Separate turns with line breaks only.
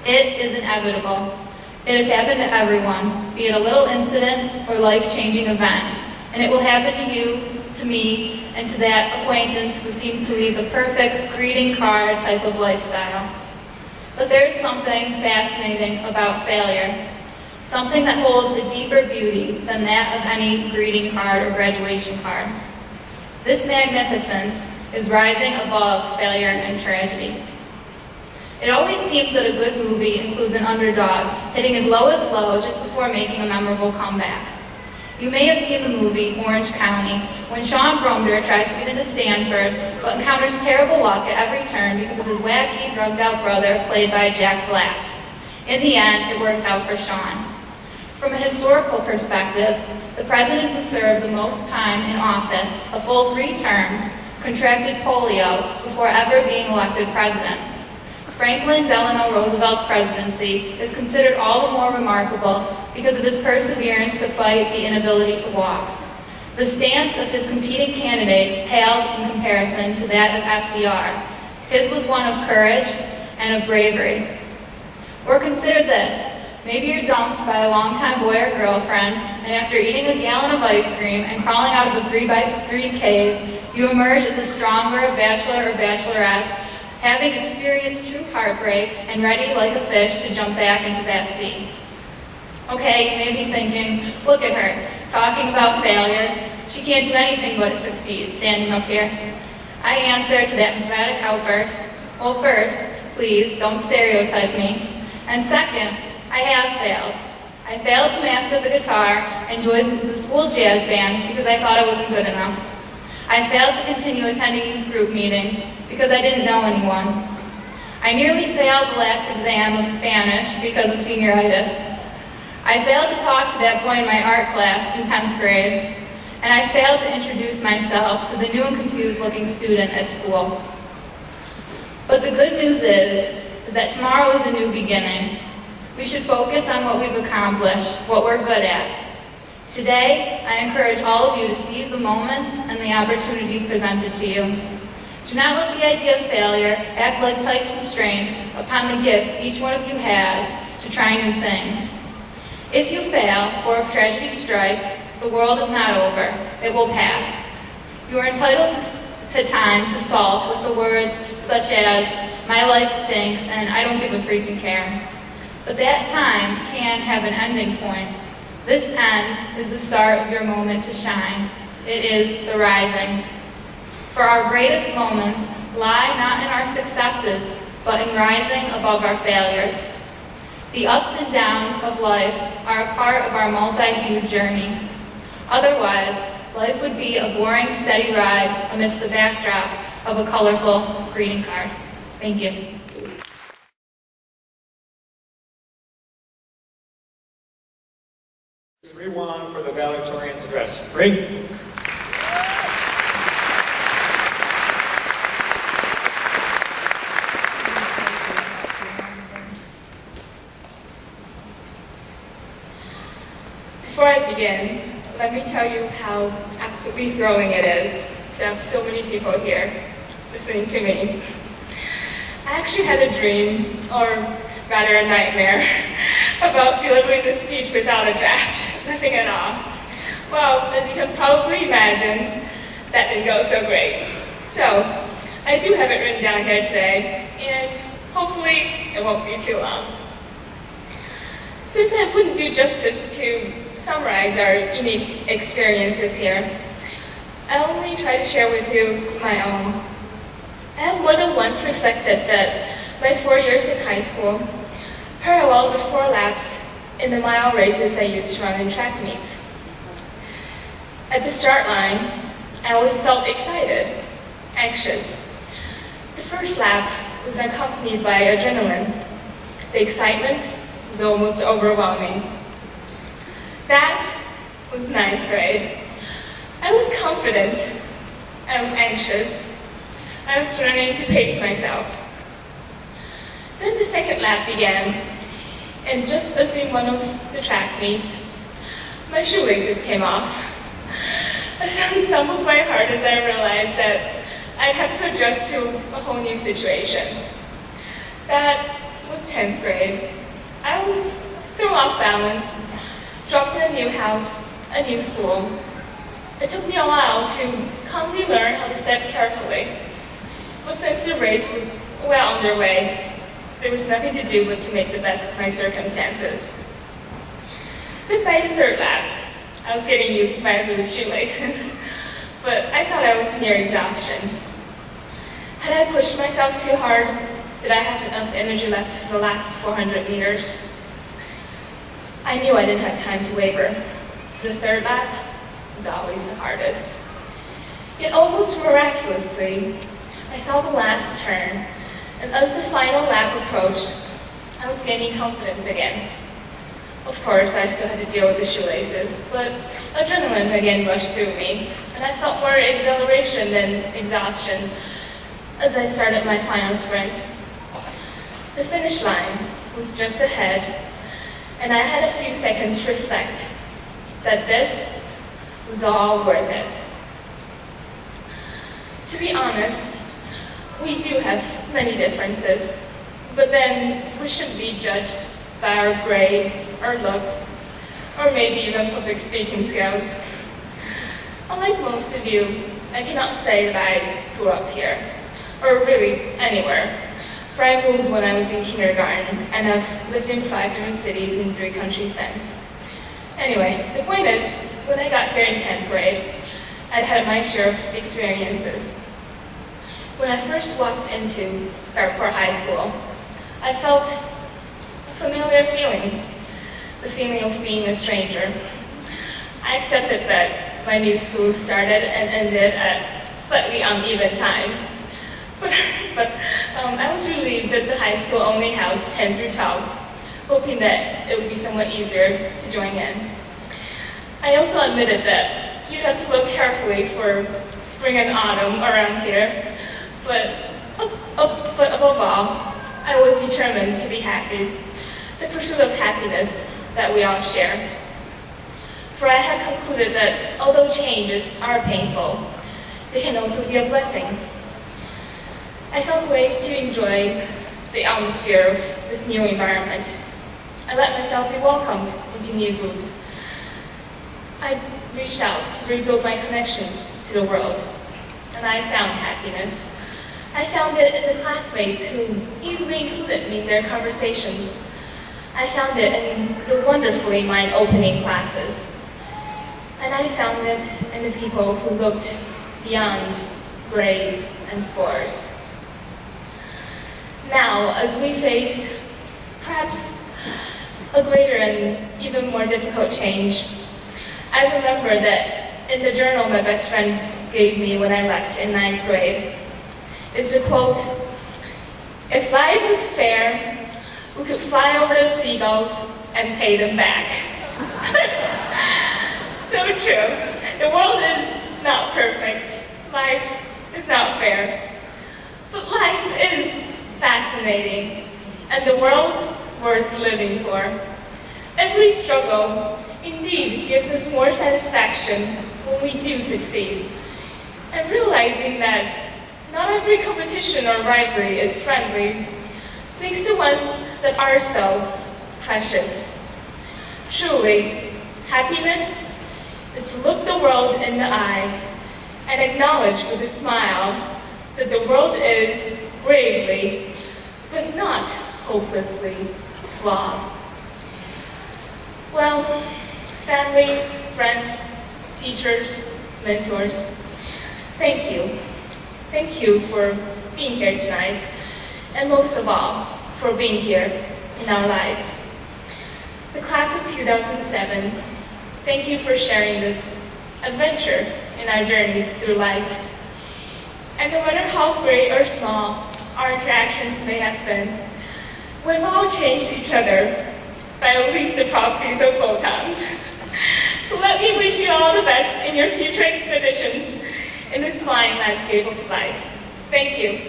It is inevitable. It has happened to everyone, be it a little incident or life-changing event, and it will happen to you, to me, and to that acquaintance who seems to lead the perfect greeting card type of lifestyle. But there's something fascinating about failure, something that holds a deeper beauty than that of any greeting card or graduation card. This magnificence is rising above failure and tragedy. It always seems that a good movie includes an underdog hitting his lowest low just before making a memorable comeback. You may have seen the movie Orange County, when Sean Bromder tries to get into Stanford, but encounters terrible luck at every turn because of his wacky, drugged-out brother, played by Jack Black. In the end, it works out for Sean. From a historical perspective, the president who served the most time in office, a full 3 terms, contracted polio before ever being elected president. Franklin Delano Roosevelt's presidency is considered all the more remarkable because of his perseverance to fight the inability to walk. The stance of his competing candidates paled in comparison to that of FDR. His was one of courage and of bravery. Or consider this. Maybe you're dumped by a longtime boy or girlfriend, and after eating a gallon of ice cream and crawling out of a 3x3 cave, you emerge as a stronger bachelor or bachelorette, having experienced true heartbreak and ready like a fish to jump back into that sea. Okay, you may be thinking, look at her, talking about failure. She can't do anything but succeed, standing up here. I answer to that emphatic outburst, well, first, please don't stereotype me. And second, I have failed. I failed to master the guitar and joined the school jazz band because I thought I wasn't good enough. I failed to continue attending youth group meetings because I didn't know anyone. I nearly failed the last exam of Spanish because of senioritis. I failed to talk to that boy in my art class in 10th grade, and I failed to introduce myself to the new and confused looking student at school. But the good news is that tomorrow is a new beginning. We should focus on what we've accomplished, what we're good at. Today, I encourage all of you to seize the moments and the opportunities presented to you. Do not let the idea of failure act like tight constraints upon the gift each one of you has to try new things. If you fail, or if tragedy strikes, the world is not over. It will pass. You are entitled to time to sulk with the words such as, "My life stinks and I don't give a freaking care." But that time can have an ending point. This end is the start of your moment to shine. It is the rising. For our greatest moments lie not in our successes, but in rising above our failures. The ups and downs of life are a part of our multi-hued journey. Otherwise, life would be a boring, steady ride amidst the backdrop of a colorful greeting card. Thank you.
Rewind for the valedictorian's address. Ready?
Before I begin, let me tell you how absolutely thrilling it is to have so many people here listening to me. I actually had a dream, or rather a nightmare, about delivering this speech without a draft, nothing at all. Well, as you can probably imagine, that didn't go so great. So, I do have it written down here today, and hopefully it won't be too long. Since I wouldn't do justice to summarize our unique experiences here, I'll only try to share with you my own. I have more than once reflected that my 4 years in high school paralleled the 4 laps in the mile races I used to run in track meets. At the start line, I always felt excited, anxious. The first lap was accompanied by adrenaline. The excitement was almost overwhelming. That was 9th grade. I was confident. I was anxious. I was learning to pace myself. Then the second lap began, and just as in one of the track meets, my shoelaces came off. A sudden thump of my heart as I realized that I'd have to adjust to a whole new situation. That was 10th grade. I was thrown off balance, dropped in a new house, a new school. It took me a while to calmly learn how to step carefully. But since the race was well underway, there was nothing to do but to make the best of my circumstances. Then by the third lap, I was getting used to my loose shoelaces, but I thought I was near exhaustion. Had I pushed myself too hard? Did I have enough energy left for the last 400 meters? I knew I didn't have time to waver. The third lap was always the hardest. Yet almost miraculously, I saw the last turn, and as the final lap approached, I was gaining confidence again. Of course, I still had to deal with the shoelaces, but adrenaline again rushed through me, and I felt more exhilaration than exhaustion as I started my final sprint. The finish line was just ahead, and I had a few seconds to reflect that this was all worth it. To be honest, we do have many differences, but then we shouldn't be judged by our grades, our looks, or maybe even public speaking skills. Unlike most of you, I cannot say that I grew up here, or really anywhere, for I moved when I was in kindergarten, and I've lived in 5 different cities in 3 countries since. Anyway, the point is, when I got here in 10th grade, I'd had my share of experiences. When I first walked into Fairport High School, I felt a familiar feeling, the feeling of being a stranger. I accepted that my new school started and ended at slightly uneven times, but I was relieved that the high school only housed 10 through 12, hoping that it would be somewhat easier to join in. I also admitted that you'd have to look carefully for spring and autumn around here, but above all, I was determined to be happy, the pursuit of happiness that we all share. For I had concluded that although changes are painful, they can also be a blessing. I found ways to enjoy the atmosphere of this new environment. I let myself be welcomed into new groups. I reached out to rebuild my connections to the world, and I found happiness. I found it in the classmates who easily included me in their conversations. I found it in the wonderfully mind-opening classes. And I found it in the people who looked beyond grades and scores. Now, as we face perhaps a greater and even more difficult change, I remember that in the journal my best friend gave me when I left in 9th grade is the quote, "If life was fair, we could fly over the seagulls and pay them back." So true. The world is not perfect. Life is not fair. But life is fascinating, and the world worth living for. Every struggle indeed gives us more satisfaction when we do succeed. And realizing that not every competition or rivalry is friendly makes the ones that are so precious. Truly, happiness is to look the world in the eye and acknowledge with a smile that the world is bravely, but not hopelessly flawed. Well, family, friends, teachers, mentors, thank you. Thank you for being here tonight, and most of all, for being here in our lives. The class of 2007, thank you for sharing this adventure in our journey through life. And no matter how great or small our interactions may have been, we've all changed each other by at least the properties of photons. So let me wish you all the best in your future expeditions in this flying landscape of life. Thank you.